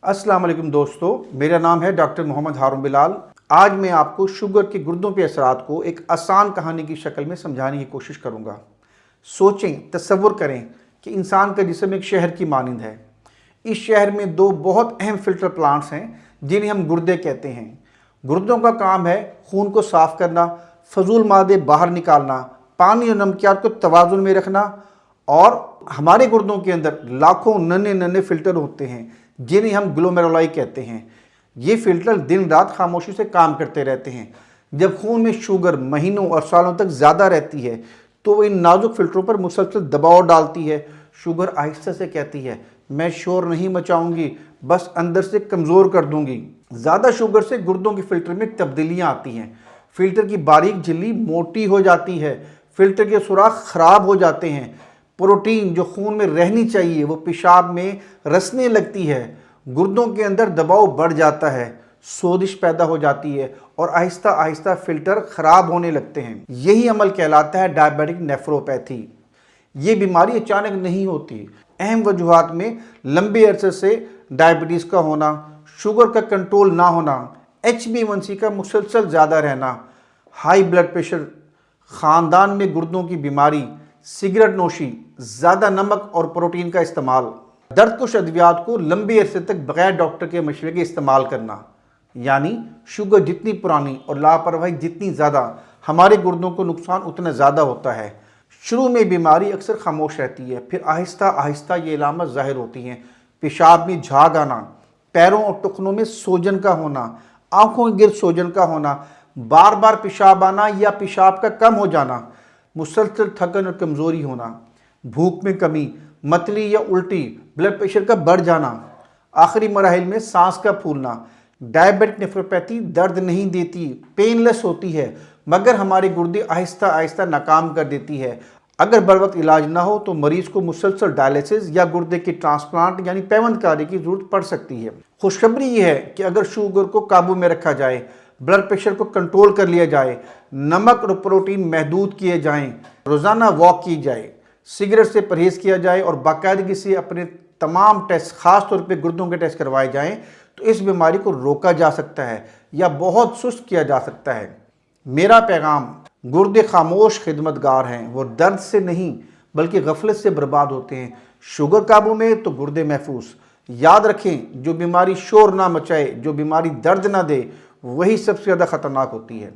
अस्सलाम वालेकुम दोस्तों, मेरा नाम है डॉक्टर मोहम्मद हारून बिलाल। आज मैं आपको शुगर के गुर्दों पे असरात को एक आसान कहानी की शक्ल में समझाने की कोशिश करूंगा। सोचें, तसव्वुर करें कि इंसान का जिस्म एक शहर की मानिंद है। इस शहर में दो बहुत अहम फिल्टर प्लांट्स हैं जिन्हें हम गुर्दे कहते हैं। गुर्दों का काम है खून को साफ करना, फजूल मादे बाहर निकालना, पानी और नमकियात को तवाज़ुन में रखना। और हमारे गुर्दों के अंदर लाखों नन्हे नन्हे फिल्टर होते हैं जिन्हें हम ग्लोमेरुलाई कहते हैं। ये फिल्टर दिन रात खामोशी से काम करते रहते हैं। जब खून में शुगर महीनों और सालों तक ज़्यादा रहती है तो वो इन नाजुक फिल्टरों पर मुसलसल दबाव डालती है। शुगर आहिस्ता से कहती है, मैं शोर नहीं मचाऊंगी, बस अंदर से कमज़ोर कर दूंगी। ज़्यादा शुगर से गुर्दों के फिल्टर में तब्दीलियाँ आती हैं। फिल्टर की बारीक झिल्ली मोटी हो जाती है, फिल्टर के सुराख खराब हो जाते हैं, प्रोटीन जो खून में रहनी चाहिए वो पेशाब में रसने लगती है, गुर्दों के अंदर दबाव बढ़ जाता है, सोजिश पैदा हो जाती है और आहिस्ता आहिस्ता फिल्टर खराब होने लगते हैं। यही अमल कहलाता है डायबिटिक नेफ्रोपैथी। ये बीमारी अचानक नहीं होती। अहम वजूहात में लंबे अरसे से डायबिटीज़ का होना, शुगर का कंट्रोल ना होना, HbA1c का मुसलसल ज़्यादा रहना, हाई ब्लड प्रेशर, ख़ानदान में गुर्दों की बीमारी, सिगरेट नोशी, ज़्यादा नमक और प्रोटीन का इस्तेमाल, दर्द कुश अद्वियात को लंबे अरसे तक बगैर डॉक्टर के मशवरे के इस्तेमाल करना। यानी शुगर जितनी पुरानी और लापरवाही जितनी ज़्यादा, हमारे गुर्दों को नुकसान उतना ज़्यादा होता है। शुरू में बीमारी अक्सर खामोश रहती है, फिर आहिस्ता आहिस्ता ये अलामत ज़ाहिर होती हैं। पेशाब में झाग आना, पैरों और टखनों में सोजन का होना, आँखों के गिर्द सोजन का होना, बार बार पेशाब आना या पेशाब का कम हो जाना, मुसलसल थकन और कमज़ोरी होना, भूख में कमी, मतली या उल्टी, ब्लड प्रेशर का बढ़ जाना, आखिरी मराहिल में सांस का फूलना। डायबिटिक नेफ्रोपैथी दर्द नहीं देती, पेनलेस होती है, मगर हमारे गुर्दे आहिस्ता आहिस्ता नाकाम कर देती है। अगर बर वक्त इलाज ना हो तो मरीज को मुसलसल डायलिसिस या गुर्दे की ट्रांसप्लांट यानी पैवंदकारी की जरूरत पड़ सकती है। खुशखबरी ये है कि अगर शुगर को काबू में रखा जाए, ब्लड प्रेशर को कंट्रोल कर लिया जाए, नमक और प्रोटीन महदूद किए जाएं, रोज़ाना वॉक की जाए, सिगरेट से परहेज़ किया जाए और बाकायदगी से अपने तमाम टेस्ट, ख़ास तौर पे गुर्दों के टेस्ट करवाए जाएं, तो इस बीमारी को रोका जा सकता है या बहुत सुस्त किया जा सकता है। मेरा पैगाम, गुर्दे खामोश खिदमतगार हैं, वो दर्द से नहीं बल्कि गफलत से बर्बाद होते हैं। शुगर काबू में तो गुर्दे महफूज। याद रखें, जो बीमारी शोर ना मचाए, जो बीमारी दर्द ना दे, वही सबसे ज़्यादा ख़तरनाक होती है।